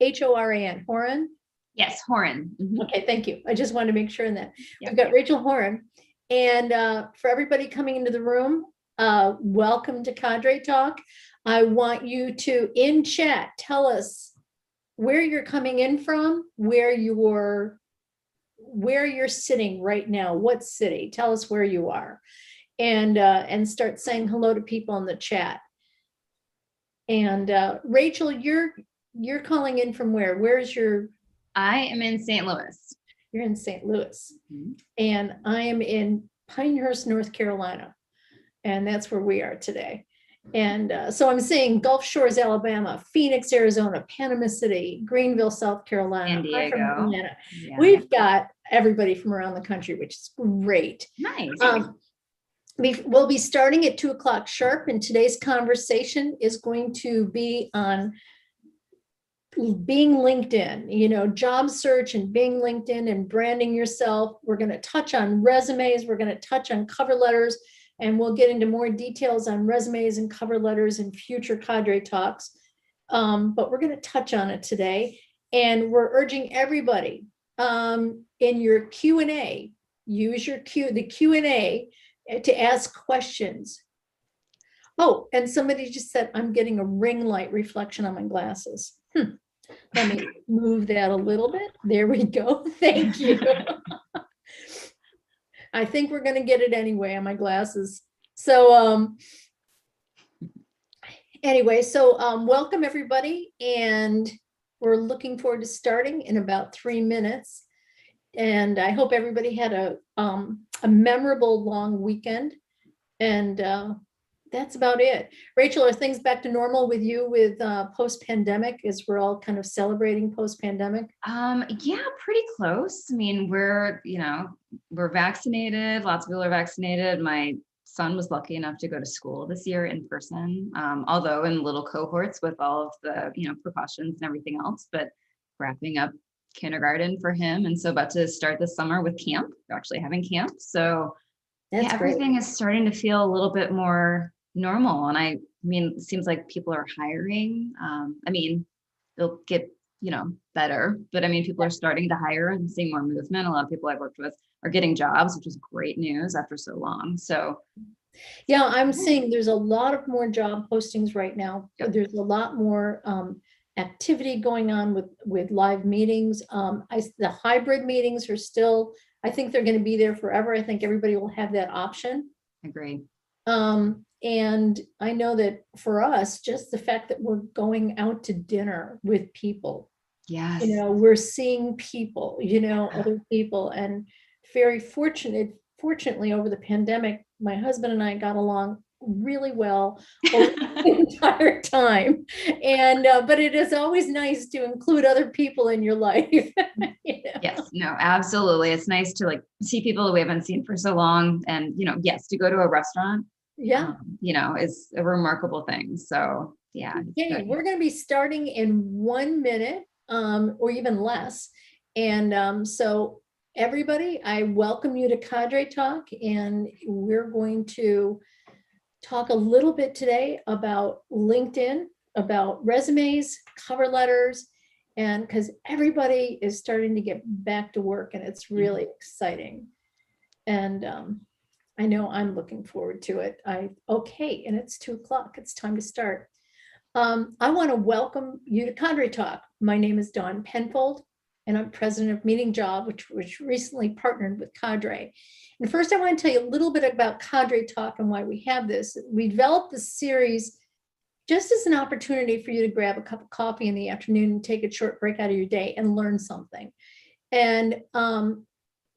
Horan, Horan? Yes, Horan. Mm-hmm. Okay, thank you. I just wanted to make sure in that. Yep. We've got Rachel Horan. And for everybody coming into the room, welcome to Cadre Talk. I want you to, in chat, tell us where you're coming in from, where you're sitting right now, what city. Tell us where you are, and start saying hello to people in the chat. And Rachel, you're calling in from where? Where's your? I am in St. Louis. You're in St. Louis. Mm-hmm. And I am in Pinehurst, North Carolina. And that's where we are today. And so I'm saying Gulf Shores, Alabama, Phoenix, Arizona, Panama City, Greenville, South Carolina, San Diego. Yeah. We've got everybody from around the country, which is great. Nice. We'll be starting at 2:00 sharp, and today's conversation is going to be on being LinkedIn, job search and being LinkedIn and branding yourself. We're going to touch on resumes. We're going to touch on cover letters, and we'll get into more details on resumes and cover letters in future Cadre talks. But we're going to touch on it today. And we're urging everybody in your Q&A, use the Q&A to ask questions. Oh, and somebody just said, I'm getting a ring light reflection on my glasses. Let me move that a little bit. There we go. Thank you. I think we're going to get it anyway on my glasses. So anyway, welcome everybody. And we're looking forward to starting in about 3 minutes. And I hope everybody had a memorable long weekend. And that's about it. Rachel, are things back to normal with you with post-pandemic, as we're all kind of celebrating post-pandemic? Yeah, pretty close. I mean, we're vaccinated. Lots of people are vaccinated. My son was lucky enough to go to school this year in person, although in little cohorts with all of the, precautions and everything else, but wrapping up kindergarten for him. And so about to start this summer with camp. We're actually having camp. So yeah, everything is starting to feel a little bit more normal. And I mean, it seems like people are hiring. They'll get, better, but I mean, people are starting to hire and seeing more movement. A lot of people I've worked with are getting jobs, which is great news after so long. So yeah, I'm seeing there's a lot of more job postings right now. Yep. There's a lot more activity going on with live meetings. The hybrid meetings are still, I think they're going to be there forever. I think everybody will have that option. Agreed. And I know that for us, just the fact that we're going out to dinner with people, yes, we're seeing people, other people, and very fortunately over the pandemic, my husband and I got along really well over the entire time. And but it is always nice to include other people in your life. Yes, no, absolutely. It's nice to see people that we haven't seen for so long. And, yes, to go to a restaurant, is a remarkable thing. So yeah. Okay, we're going to be starting in 1 minute or even less. And so everybody, I welcome you to Cadre Talk, and we're going to talk a little bit today about LinkedIn, about resumes, cover letters, and because everybody is starting to get back to work, and it's really exciting. And I know I'm looking forward to it. Okay, and it's 2:00. It's time to start. I want to welcome you to Cadre Talk. My name is Dawn Penfold, and I'm president of Meeting Job, which recently partnered with Cadre. And first, I want to tell you a little bit about Cadre Talk and why we have this. We developed this series just as an opportunity for you to grab a cup of coffee in the afternoon and take a short break out of your day and learn something. And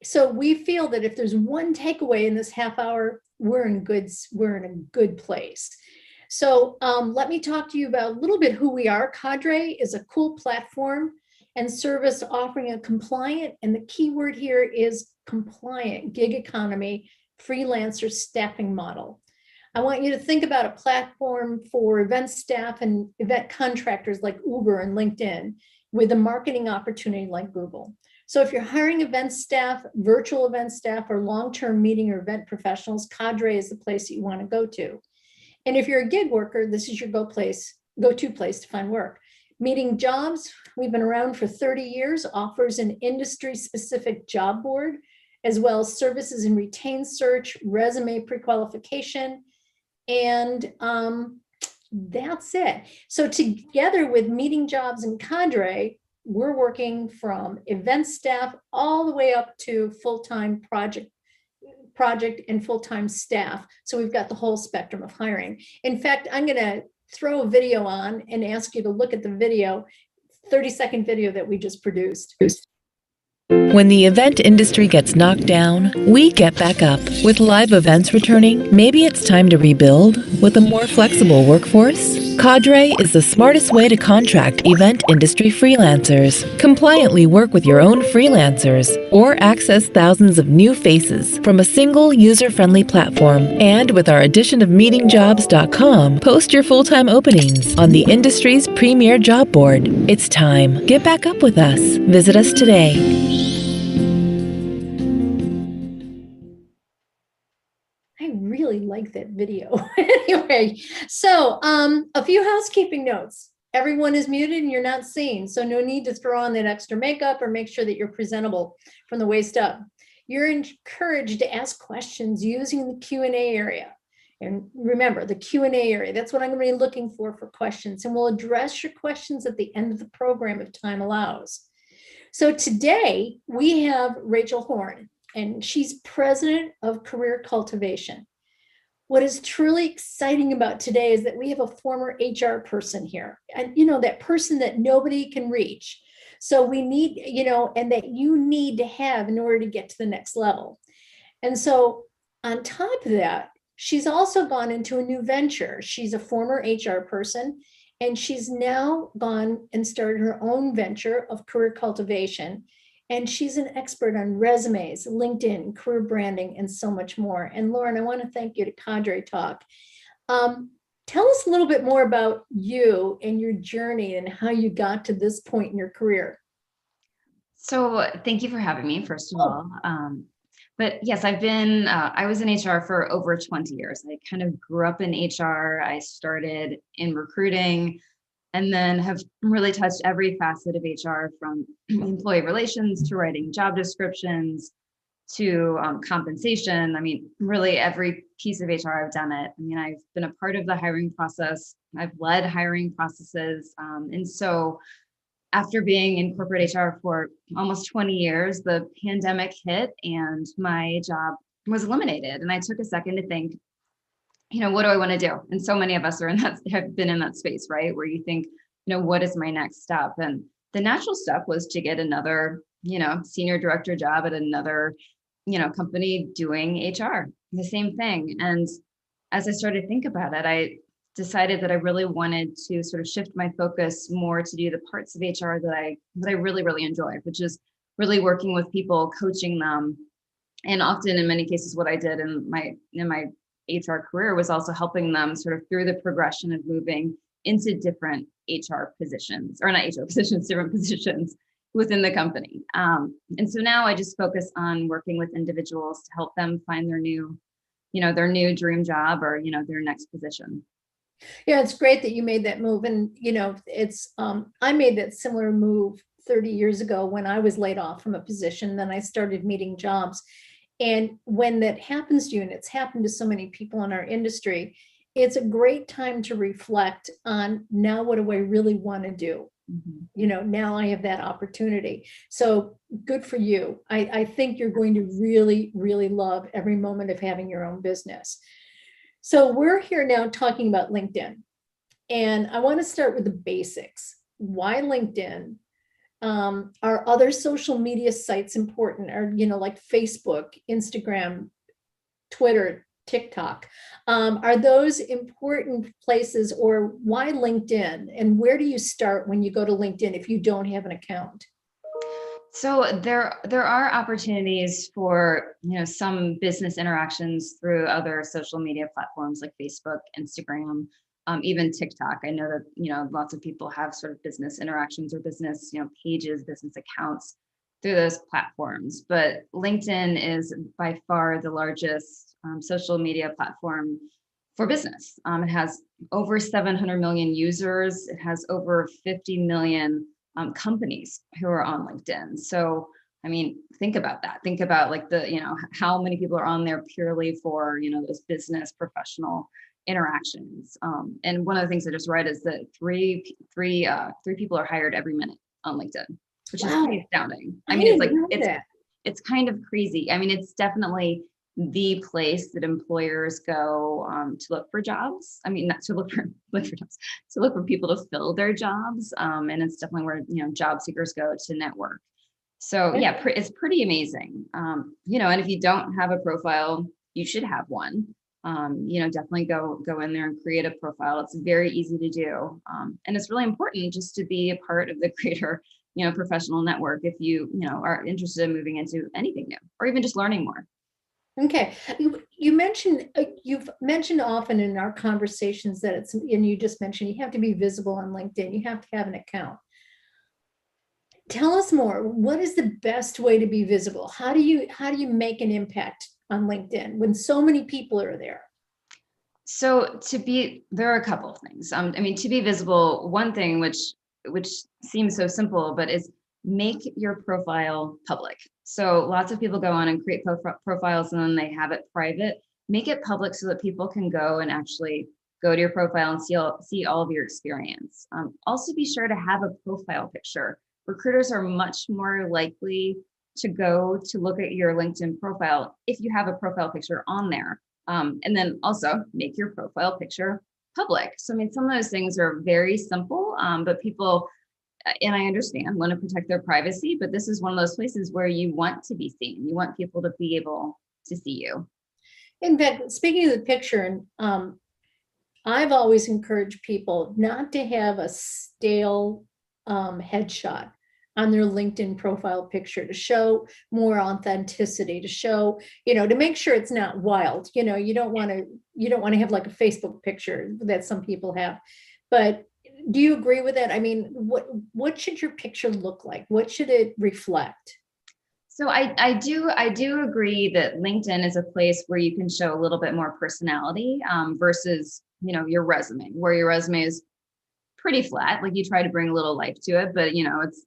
so we feel that if there's one takeaway in this half hour, we're in a good place. So let me talk to you about a little bit who we are. Cadre is a cool platform and service offering a compliant, and the key word here is compliant, gig economy, freelancer staffing model. I want you to think about a platform for event staff and event contractors like Uber and LinkedIn with a marketing opportunity like Google. So if you're hiring event staff, virtual event staff, or long-term meeting or event professionals, Cadre is the place that you want to go to. And if you're a gig worker, this is your go-to place to find work. Meeting Jobs, we've been around for 30 years, offers an industry-specific job board, as well as services in retain search, resume pre-qualification, and that's it. So together with Meeting Jobs and Cadre, we're working from event staff all the way up to full-time project and full-time staff. So we've got the whole spectrum of hiring. In fact, I'm going to throw a video on and ask you to look at the video, 30-second video that we just produced. When the event industry gets knocked down, we get back up. With live events returning, maybe it's time to rebuild with a more flexible workforce. Cadre is the smartest way to contract event industry freelancers. Compliantly work with your own freelancers or access thousands of new faces from a single user-friendly platform. And with our addition of meetingjobs.com, post your full-time openings on the industry's premier job board. It's time. Get back up with us. Visit us today. I really like that video. Anyway, so a few housekeeping notes. Everyone is muted and you're not seen, so no need to throw on that extra makeup or make sure that you're presentable from the waist up. You're encouraged to ask questions using the Q&A area. And remember, the Q&A area, that's what I'm going to be looking for questions, and we'll address your questions at the end of the program if time allows. So today we have Rachel Horn, and she's president of Career Cultivation. What is truly exciting about today is that we have a former HR person here, and that person that nobody can reach. So we need, and that you need to have in order to get to the next level. And so on top of that, she's also gone into a new venture. She's a former HR person, and she's now gone and started her own venture of career cultivation. And she's an expert on resumes, LinkedIn, career branding, and so much more. And Lauren, I want to thank you to Cadre Talk. Tell us a little bit more about you and your journey and how you got to this point in your career. So thank you for having me, first of all. But yes, I was in HR for over 20 years. I kind of grew up in HR. I started in recruiting, and then have really touched every facet of HR, from employee relations to writing job descriptions to compensation. I mean, really every piece of HR, I've done it. I mean, I've been a part of the hiring process. I've led hiring processes. And so after being in corporate HR for almost 20 years, the pandemic hit and my job was eliminated. And I took a second to think, what do I want to do? And so many of us have been in that space, right? Where you think, what is my next step? And the natural step was to get another, senior director job at another, company doing HR, the same thing. And as I started to think about it, I decided that I really wanted to sort of shift my focus more to do the parts of HR that I really, really enjoy, which is really working with people, coaching them. And often, in many cases, what I did in my HR career was also helping them sort of through the progression of moving into different HR positions, or not HR positions, different positions within the company. And so now I just focus on working with individuals to help them find their new dream job, or, their next position. Yeah, it's great that you made that move. And, it's, I made that similar move 30 years ago when I was laid off from a position. Then I started Meeting Jobs. And when that happens to you, and it's happened to so many people in our industry, it's a great time to reflect on, now what do I really want to do? Mm-hmm. Now I have that opportunity. So good for you. I think you're going to really, really love every moment of having your own business. So we're here now talking about LinkedIn. And I want to start with the basics. Why LinkedIn? Are other social media sites important? Are, like Facebook, Instagram, Twitter, TikTok? Are those important places, or why LinkedIn? And where do you start when you go to LinkedIn if you don't have an account? So there are opportunities for, some business interactions through other social media platforms like Facebook, Instagram, even TikTok. I know that, lots of people have sort of business interactions or business, pages, business accounts through those platforms. But LinkedIn is by far the largest social media platform for business. It has over 700 million users. It has over 50 million companies who are on LinkedIn. So, I mean, think about that. Think about like how many people are on there purely for, those business professional interactions. And one of the things I just read is that three people are hired every minute on LinkedIn, which is pretty astounding. I mean, it's kind of crazy. I mean, it's definitely the place that employers go to look for jobs. I mean, not to look for jobs, to look for people to fill their jobs. And it's definitely where, job seekers go to network. So yeah, it's pretty amazing. And if you don't have a profile, you should have one. Definitely go in there and create a profile. It's very easy to do. And it's really important just to be a part of the greater, professional network if you are interested in moving into anything new or even just learning more. Okay. You've mentioned often in our conversations that and you just mentioned you have to be visible on LinkedIn. You have to have an account. Tell us more. What is the best way to be visible? How do you make an impact on LinkedIn when so many people are there? So there are a couple of things. To be visible, one thing which seems so simple, but is make your profile public. So lots of people go on and create profiles and then they have it private. Make it public so that people can go and actually go to your profile and see all of your experience. Also be sure to have a profile picture. Recruiters are much more likely to go to look at your LinkedIn profile if you have a profile picture on there. And then also make your profile picture public. So, some of those things are very simple, but people, and I understand, want to protect their privacy, but this is one of those places where you want to be seen. You want people to be able to see you. In fact, speaking of the picture, I've always encouraged people not to have a stale headshot on their LinkedIn profile picture, to show more authenticity, to show, to make sure it's not wild. You don't want to have like a Facebook picture that some people have. But do you agree with that? I mean, what should your picture look like? What should it reflect? So I do agree that LinkedIn is a place where you can show a little bit more personality versus, your resume, where your resume is pretty flat. Like you try to bring a little life to it, but it's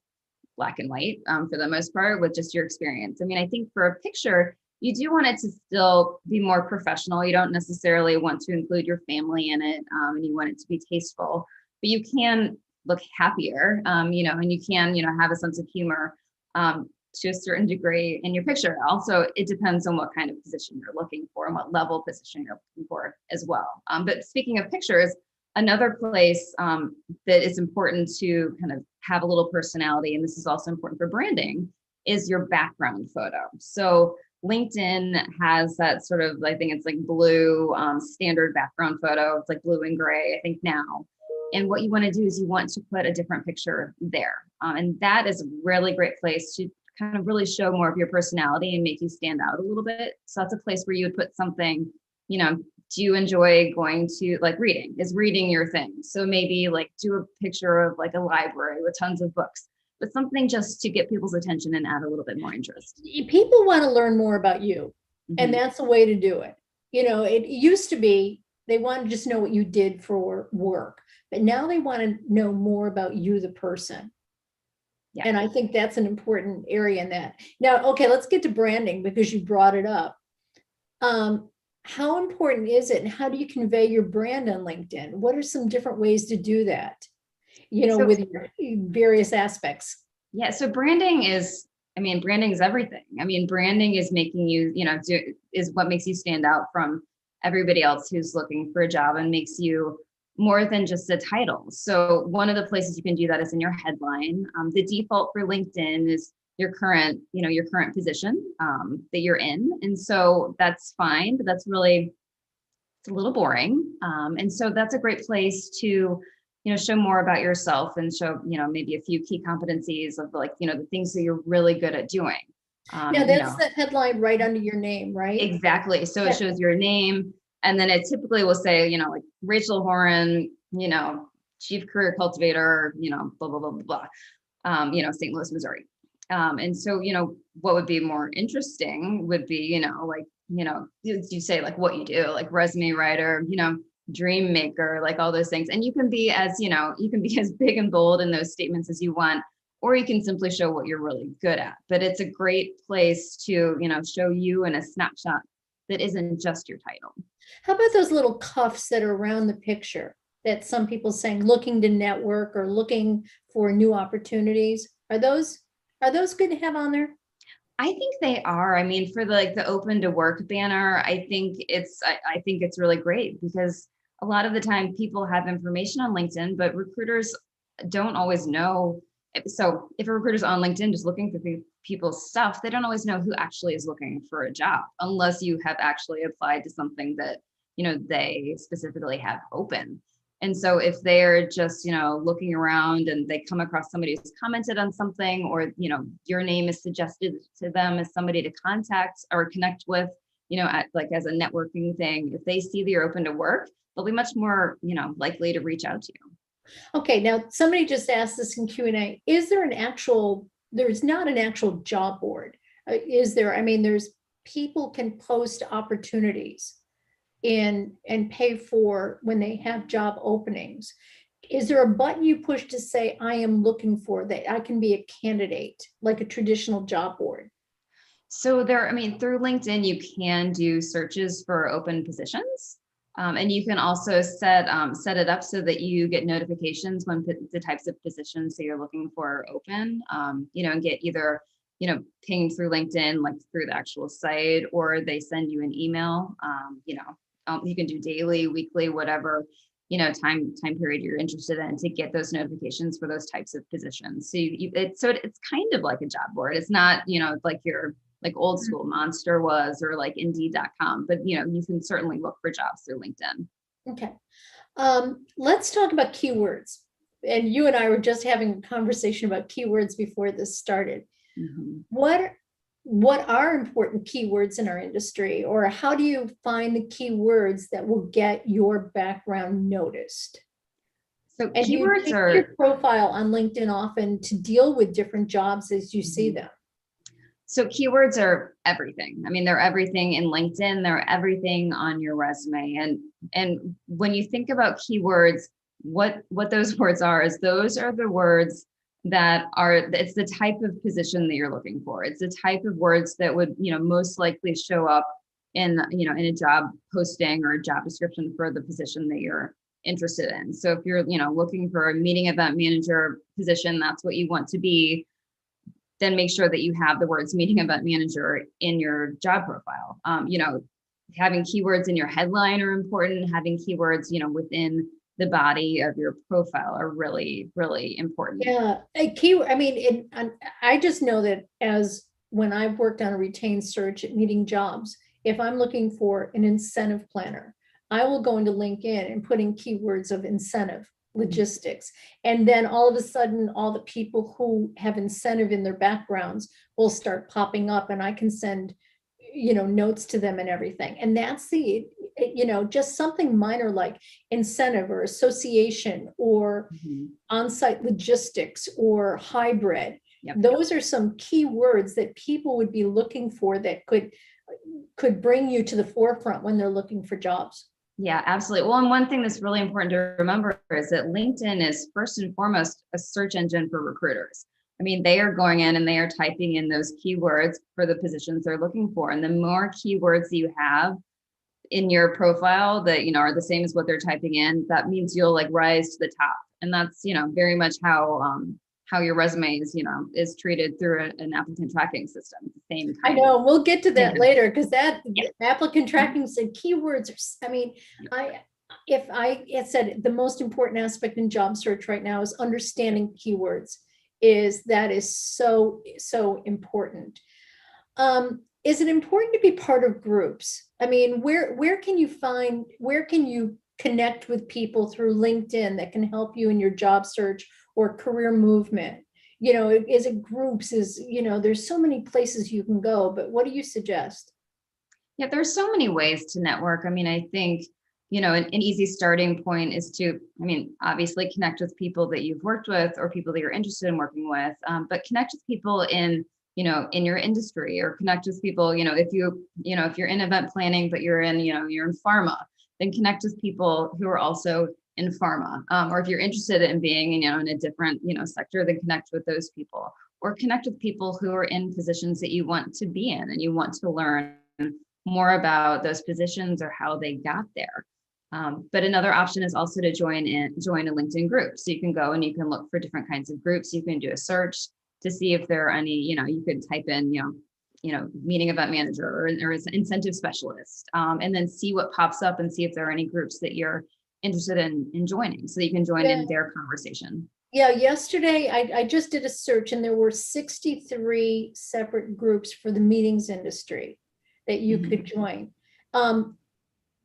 black and white for the most part with just your experience. I think for a picture, you do want it to still be more professional. You don't necessarily want to include your family in it, and you want it to be tasteful, but you can look happier, and you can, have a sense of humor to a certain degree in your picture. Also, it depends on what kind of position you're looking for and what level position you're looking for as well. But speaking of pictures, another place that is important to kind of have a little personality, and this is also important for branding, is your background photo. So LinkedIn has that sort of, I think it's like blue standard background photo. It's like blue and gray, I think now. And what you want to do is you want to put a different picture there. And that is a really great place to kind of really show more of your personality and make you stand out a little bit. So that's a place where you would put something, do you enjoy going to reading? Is reading your thing? So maybe do a picture of a library with tons of books, but something just to get people's attention and add a little bit more interest. People want to learn more about you, and that's the way to do it. It used to be they want to just know what you did for work, but now they want to know more about you, the person. Yeah. And I think that's an important area in that. Now, okay, let's get to branding because you brought it up. How important is it, and how do you convey your brand on LinkedIn? What are some different ways to do that, with your various aspects? Yeah, so branding is everything. Branding is making you, is what makes you stand out from everybody else who's looking for a job and makes you more than just a title. So one of the places you can do that is in your headline. The default for LinkedIn is your current position that you're in. And so that's fine, but that's really, it's a little boring. And so that's a great place to, show more about yourself and show, maybe a few key competencies of the things that you're really good at doing. Now that's the headline right under your name, right? Exactly. So it shows your name, and then it typically will say, Rachel Horan, chief career cultivator, blah, blah, blah, blah, blah, St. Louis, Missouri. And so, what would be more interesting would be, you say like what you do, like resume writer, dream maker, like all those things. And you can be as big and bold in those statements as you want, or you can simply show what you're really good at. But it's a great place to, show you in a snapshot that isn't just your title. How about those little cuffs that are around the picture that some people saying looking to network or looking for new opportunities? Are those good to have on there? I think they are. I mean, for the open to work banner, I think it's really great because a lot of the time people have information on LinkedIn, but recruiters don't always know. So if a recruiter's on LinkedIn just looking for people's stuff, they don't always know who actually is looking for a job unless you have actually applied to something that, they specifically have open. And so if they're just, looking around and they come across somebody who's commented on something, or, your name is suggested to them as somebody to contact or connect with, as a networking thing, if they see that you're open to work, they'll be much more, likely to reach out to you. Okay, now somebody just asked this in Q&A. There's not an actual job board. Is there? I mean, there's people can post opportunities and pay for when they have job openings. Is there a button you push to say, I am looking for that I can be a candidate, like a traditional job board? So through LinkedIn, you can do searches for open positions. And you can also set it up so that you get notifications when the types of positions that you're looking for are open, and get either, pinged through LinkedIn, like through the actual site, or they send you an email. You can do daily, weekly, whatever, time period you're interested in to get those notifications for those types of positions. So it's kind of like a job board. It's not, like your like old school Monster was, or like Indeed.com, but you can certainly look for jobs through LinkedIn. Okay. Let's talk about keywords. And you and I were just having a conversation about keywords before this started. Mm-hmm. What are important keywords in our industry, or how do you find the keywords that will get your background noticed? So And keywords you are your profile on LinkedIn often to deal with different jobs as you see them. So keywords are everything. I mean, they're everything in LinkedIn. They're everything on your resume. And when you think about keywords, what those words are is those are the words it's the type of position that you're looking for. It's the type of words that would, most likely show up in a job posting or a job description for the position that you're interested in. So if you're, looking for a meeting event manager position, that's what you want to be, then make sure that you have the words meeting event manager in your job profile. Having keywords in your headline are important. Having keywords, within the body of your profile are really, really important. Yeah, I just know that as when I've worked on a retained search at meeting jobs, if I'm looking for an incentive planner, I will go into LinkedIn and put in keywords of incentive, logistics. And then all of a sudden, all the people who have incentive in their backgrounds will start popping up, and I can send, notes to them and everything. And that's just something minor like incentive or association or on-site logistics or hybrid. Yep. Those are some key words that people would be looking for that could bring you to the forefront when they're looking for jobs. Yeah, absolutely. Well, and one thing that's really important to remember is that LinkedIn is first and foremost a search engine for recruiters. I mean, they are going in and they are typing in those keywords for the positions they're looking for. And the more keywords you have in your profile that, are the same as what they're typing in, that means you'll rise to the top. And that's, very much how your resume is treated through an applicant tracking system. The same I know, we'll get to that later, because that applicant tracking said keywords are, it said the most important aspect in job search right now is understanding keywords. That is so important. Is it important to be part of groups? I mean, where can you connect with people through LinkedIn that can help you in your job search or career movement? Is it groups? There's so many places you can go, but what do you suggest? Yeah, there's so many ways to network. I mean, I think, an easy starting point is to, obviously connect with people that you've worked with or people that you're interested in working with, but connect with people in in your industry, or connect with people, if you're in event planning, but you're in pharma, then connect with people who are also in pharma. Or if you're interested in being, in a different, sector, then connect with those people, or connect with people who are in positions that you want to be in and you want to learn more about those positions or how they got there. But another option is also to join a LinkedIn group. So you can go and you can look for different kinds of groups. You can do a search to see if there are any, you could type in, meeting event manager or incentive specialist, and then see what pops up and see if there are any groups that you're interested in joining, so that you can join in their conversation. Yeah, yesterday I just did a search and there were 63 separate groups for the meetings industry that you could join. And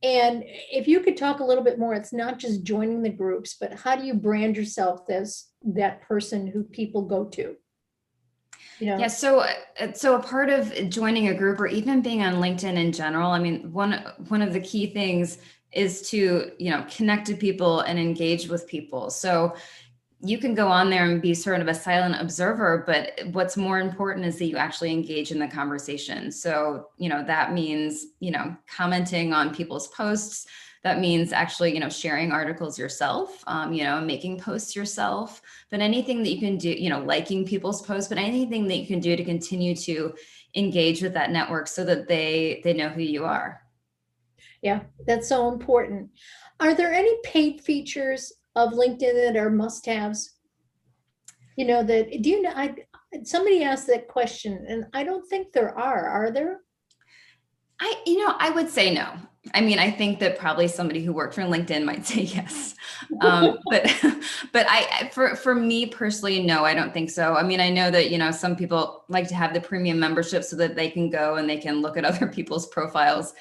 if you could talk a little bit more, it's not just joining the groups, but how do you brand yourself as that person who people go to? Yeah, so a part of joining a group, or even being on LinkedIn in general, I mean, one of the key things is to, connect to people and engage with people. So you can go on there and be sort of a silent observer, but what's more important is that you actually engage in the conversation. So, that means, commenting on people's posts. That means actually, sharing articles yourself, making posts yourself, but anything that you can do, liking people's posts, but anything that you can do to continue to engage with that network so that they know who you are. Yeah, that's so important. Are there any paid features of LinkedIn that are must-haves? Somebody asked that question and I don't think there are there? I would say no. I mean, I think that probably somebody who worked for LinkedIn might say yes. But for me personally, no, I don't think so. I mean, I know that, some people like to have the premium membership so that they can go and they can look at other people's profiles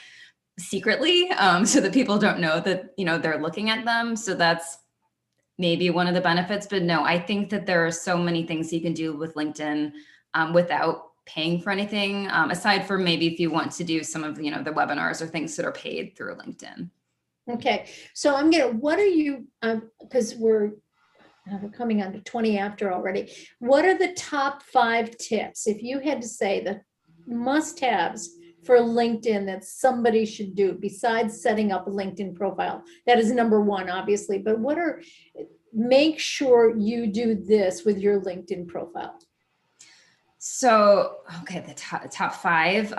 secretly, so that people don't know that, they're looking at them. So that's maybe one of the benefits, but no, I think that there are so many things you can do with LinkedIn without paying for anything, aside from maybe if you want to do some of the webinars or things that are paid through LinkedIn. Okay, so what are you, because we're coming on to 20 after already. What are the top 5 tips, if you had to say the must-haves for LinkedIn that somebody should do besides setting up a LinkedIn profile? That is number 1, obviously, but make sure you do this with your LinkedIn profile. So, okay, the top 5,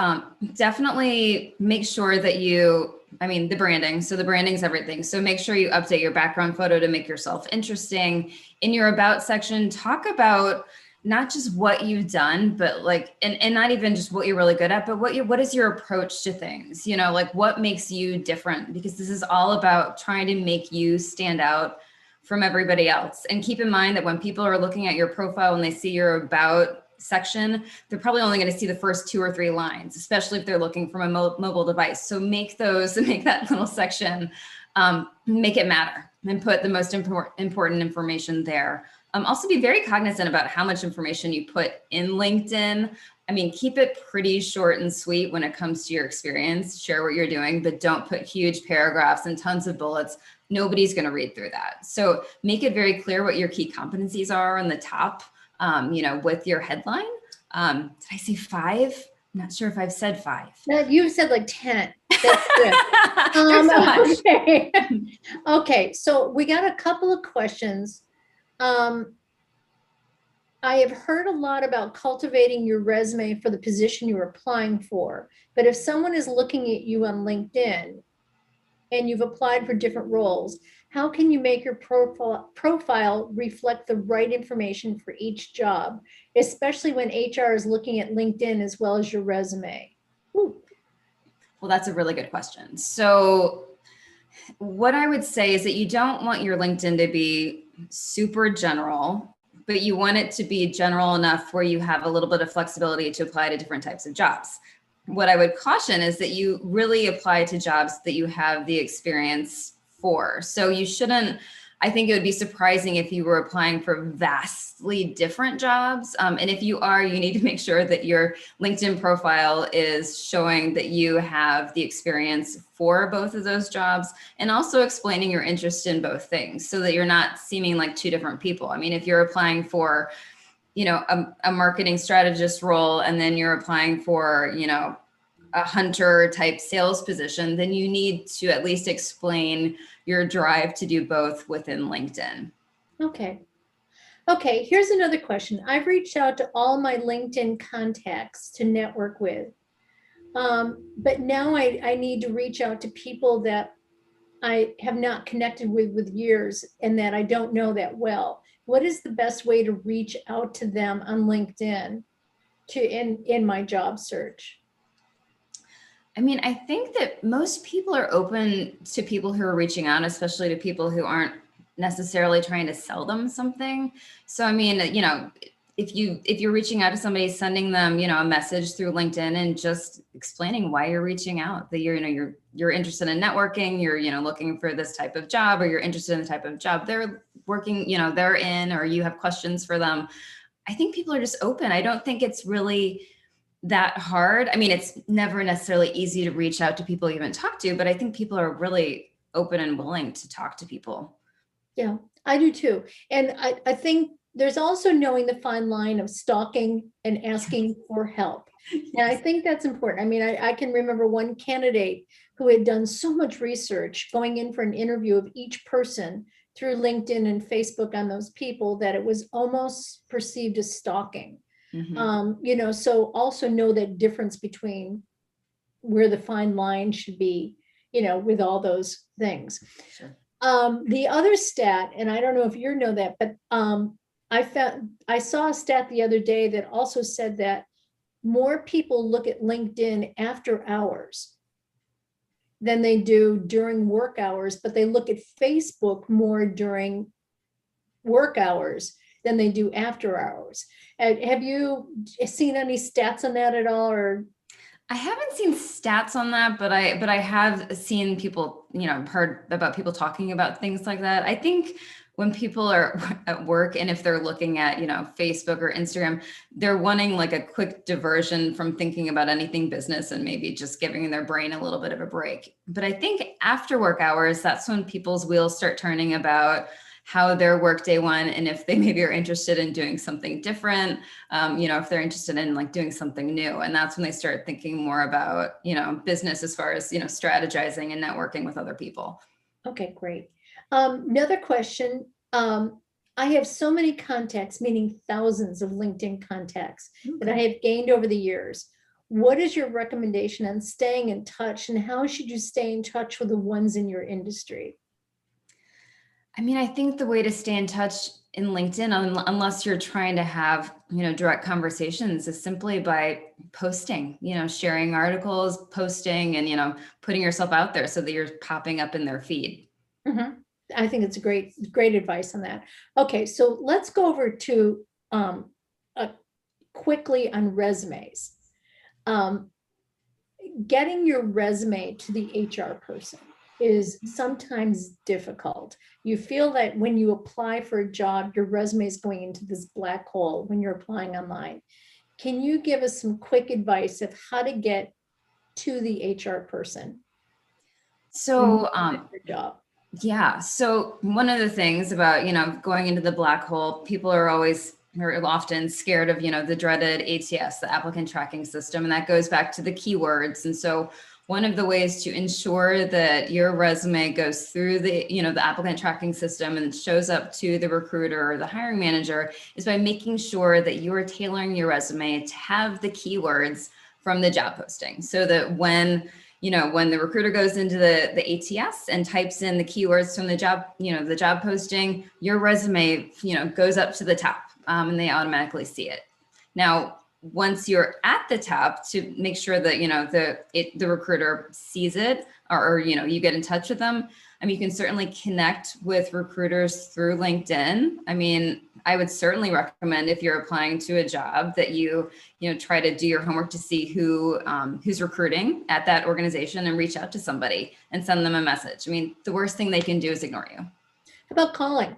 definitely make sure that the branding. So the branding is everything. So make sure you update your background photo to make yourself interesting. In your about section, talk about not just what you've done, but and not even just what you're really good at, but what is your approach to things, what makes you different, because this is all about trying to make you stand out from everybody else. And keep in mind that when people are looking at your profile and they see your about section, they're probably only going to see the first 2 or 3 lines, especially if they're looking from a mobile device. So make that little section, make it matter, and put the most important information there. Also be very cognizant about how much information you put in LinkedIn. I mean, keep it pretty short and sweet when it comes to your experience. Share what you're doing, but don't put huge paragraphs and tons of bullets. Nobody's going to read through that. So make it very clear what your key competencies are on the top, with your headline. Did I say 5? I'm not sure if I've said 5. You've said like 10. That's good. There's so much. Okay. Okay, so we got a couple of questions. I have heard a lot about cultivating your resume for the position you're applying for, but if someone is looking at you on LinkedIn and you've applied for different roles, how can you make your profile reflect the right information for each job, especially when HR is looking at LinkedIn as well as your resume? Ooh. Well, that's a really good question. So what I would say is that you don't want your LinkedIn to be super general, but you want it to be general enough where you have a little bit of flexibility to apply to different types of jobs. What I would caution is that you really apply to jobs that you have the experience for. So you shouldn't, I think it would be surprising if you were applying for vastly different jobs. And if you are, you need to make sure that your LinkedIn profile is showing that you have the experience for both of those jobs, and also explaining your interest in both things so that you're not seeming like 2 different people. I mean, if you're applying for a marketing strategist role, and then you're applying for, a hunter type sales position, then you need to at least explain your drive to do both within LinkedIn. Okay. Okay, here's another question. I've reached out to all my LinkedIn contacts to network with. But now I need to reach out to people that I have not connected with years and that I don't know that well. What is the best way to reach out to them on LinkedIn in my job search? I mean, I think that most people are open to people who are reaching out, especially to people who aren't necessarily trying to sell them something. So, I mean, if you're reaching out to somebody, sending them, a message through LinkedIn and just explaining why you're reaching out, that you're interested in networking, you're, looking for this type of job, or you're interested in the type of job they're working, they're in, or you have questions for them. I think people are just open. I don't think it's really that hard. I mean, it's never necessarily easy to reach out to people you haven't talked to, but I think people are really open and willing to talk to people. Yeah, I do too. And I think there's also knowing the fine line of stalking and asking for help. And I think that's important. I mean, I can remember one candidate who had done so much research going in for an interview of each person through LinkedIn and Facebook on those people that it was almost perceived as stalking. So also know that difference between where the fine line should be, with all those things. Sure. The other stat, and I don't know if you know that, but I saw a stat the other day that also said that more people look at LinkedIn after hours than they do during work hours, but they look at Facebook more during work hours than they do after hours. Have you seen any stats on that at all, or? I haven't seen stats on that, but I have seen people, heard about people talking about things like that. I think when people are at work and if they're looking at, Facebook or Instagram, they're wanting like a quick diversion from thinking about anything business and maybe just giving their brain a little bit of a break. But I think after work hours, that's when people's wheels start turning about how their workday went, and if they maybe are interested in doing something different, if they're interested in like doing something new. And that's when they start thinking more about, business as far as, strategizing and networking with other people. Okay, great. Another question. I have so many contacts, meaning thousands of LinkedIn contacts that I have gained over the years. What is your recommendation on staying in touch, and how should you stay in touch with the ones in your industry? I mean, I think the way to stay in touch in LinkedIn, unless you're trying to have, direct conversations, is simply by posting, sharing articles, posting, and, putting yourself out there so that you're popping up in their feed. Mm-hmm. I think it's great advice on that. Okay, so let's go over to quickly on resumes. Getting your resume to the HR person is sometimes difficult. You feel that when you apply for a job, your resume is going into this black hole when you're applying online. Can you give us some quick advice of how to get to the HR person? So, your job. Yeah. So one of the things about, going into the black hole, people are often scared of, the dreaded ATS, the applicant tracking system. And that goes back to the keywords. And so one of the ways to ensure that your resume goes through the, the applicant tracking system and shows up to the recruiter or the hiring manager is by making sure that you are tailoring your resume to have the keywords from the job posting, so that when the recruiter goes into the ATS and types in the keywords from the job, the job posting, your resume, goes up to the top, and they automatically see it. Now, once you're at the top, to make sure that, the recruiter sees it, or you get in touch with them. I mean, you can certainly connect with recruiters through LinkedIn. I mean, I would certainly recommend, if you're applying to a job, that you try to do your homework to see who's recruiting at that organization and reach out to somebody and send them a message. I mean, the worst thing they can do is ignore you. How about calling?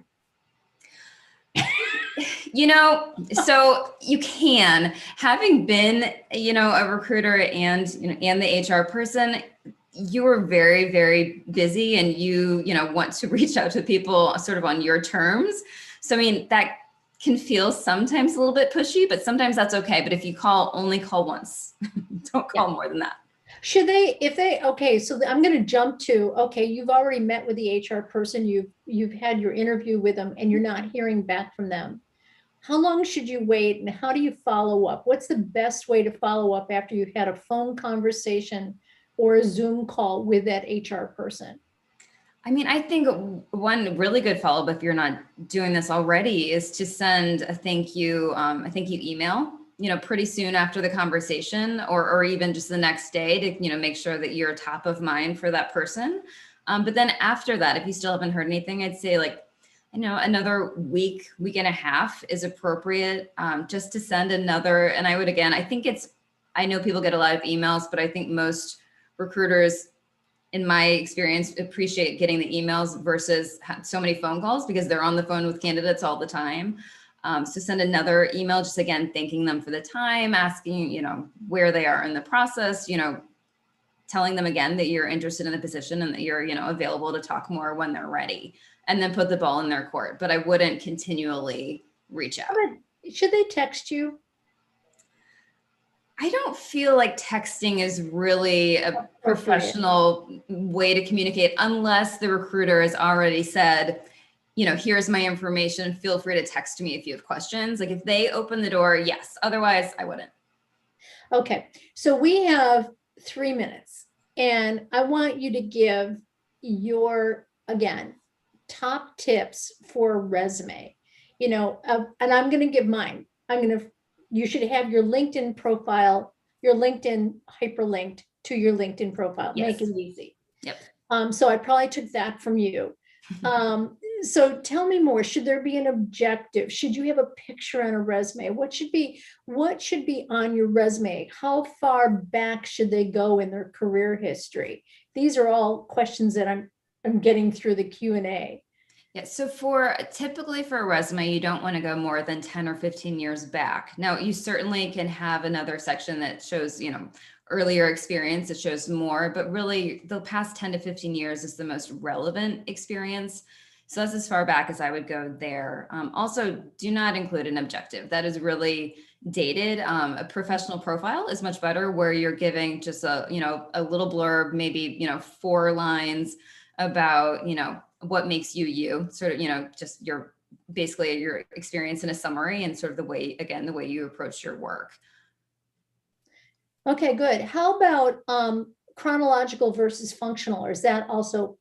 So you can, having been, a recruiter and the HR person, you are very, very busy, and you want to reach out to people sort of on your terms. So, I mean, that can feel sometimes a little bit pushy, but sometimes that's okay. But if you only call once, don't call more than that. Should they, okay, so I'm going to jump to, okay, you've already met with the HR person, you've had your interview with them and you're not hearing back from them. How long should you wait and how do you follow up? What's the best way to follow up after you've had a phone conversation or a Zoom call with that HR person? I mean, I think one really good follow-up, if you're not doing this already, is to send a thank you email, pretty soon after the conversation, or even just the next day to, make sure that you're top of mind for that person. But then after that, if you still haven't heard anything, I'd say another week and a half is appropriate, just to send another. And I would, again, I know people get a lot of emails, but I think most recruiters, in my experience, appreciate getting the emails versus so many phone calls because they're on the phone with candidates all the time. So send another email, just again, thanking them for the time, asking, where they are in the process, telling them again that you're interested in the position and that you're, available to talk more when they're ready, and then put the ball in their court. But I wouldn't continually reach out. Should they text you? I don't feel like texting is really a professional way to communicate unless the recruiter has already said, here's my information. Feel free to text me if you have questions. Like if they open the door, yes. Otherwise, I wouldn't. Okay. So we have 3 minutes and I want you to give your, again, top tips for a resume, and I'm going to give mine. You should have your LinkedIn profile, your LinkedIn hyperlinked to your LinkedIn profile. Yes. Make it easy. Yep. So I probably took that from you. So tell me more. Should there be an objective? Should you have a picture on a resume? What should be on your resume? How far back should they go in their career history? These are all questions that I'm getting through the Q&A. Yeah. So typically for a resume, you don't want to go more than 10 or 15 years back. Now, you certainly can have another section that shows, earlier experience that shows more, but really the past 10 to 15 years is the most relevant experience. So that's as far back as I would go there. Also, do not include an objective. That is really dated. A professional profile is much better where you're giving just a little blurb, maybe, 4 lines about, what makes you, sort of, just basically your experience in a summary and sort of the way you approach your work. Okay, good. How about chronological versus functional? Or is that also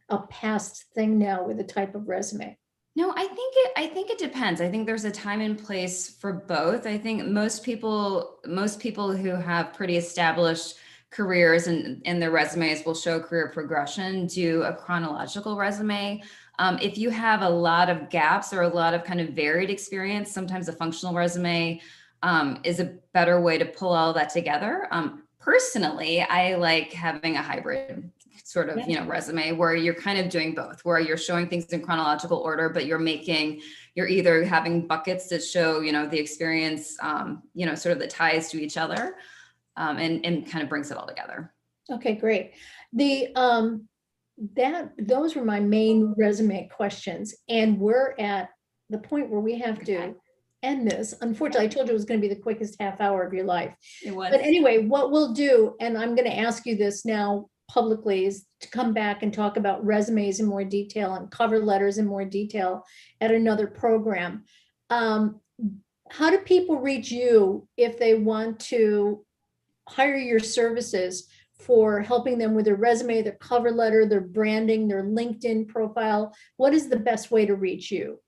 a past thing now with the type of resume? No, I think it depends. I think there's a time and place for both. I think most people who have pretty established careers and their resumes will show career progression, do a chronological resume. If you have a lot of gaps or a lot of kind of varied experience, sometimes a functional resume is a better way to pull all that together. Personally, I like having a hybrid sort of, resume where you're kind of doing both, where you're showing things in chronological order, but you're either having buckets that show, the experience, sort of the ties to each other, and kind of brings it all together. Okay, great. Those were my main resume questions. And we're at the point where we have to end this. Unfortunately, I told you it was going to be the quickest half hour of your life. It was. But anyway, what we'll do, and I'm going to ask you this now publicly, is to come back and talk about resumes in more detail and cover letters in more detail at another program. How do people reach you if they want to hire your services for helping them with their resume, their cover letter, their branding, their LinkedIn profile? What is the best way to reach you?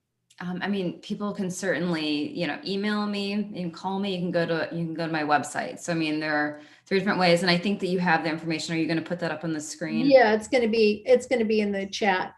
People can certainly, email me, you can call me, you can go to my website. So, there are 3 different ways. And I think that you have the information. Are you going to put that up on the screen? Yeah, it's going to be in the chat.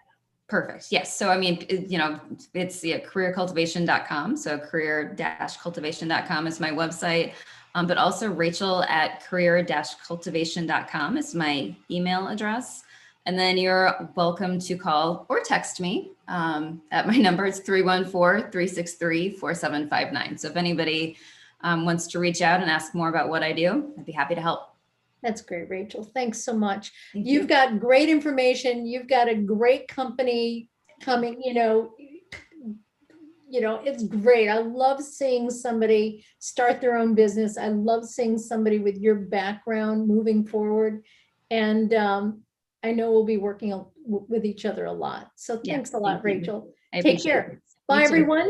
Perfect. Yes. So, it's careercultivation.com. So career-cultivation.com is my website. But also Rachel at career-cultivation.com is my email address. And then you're welcome to call or text me at my number. It's 314-363-4759. So if anybody wants to reach out and ask more about what I do, I'd be happy to help. That's great, Rachel. Thanks so much. You've got great information. You've got a great company coming, you know, it's great. I love seeing somebody start their own business. I love seeing somebody with your background moving forward. And I know we'll be working with each other a lot. So Yeah, thanks a lot, thank you. Rachel. I Take appreciate care. it. Bye, You too. everyone.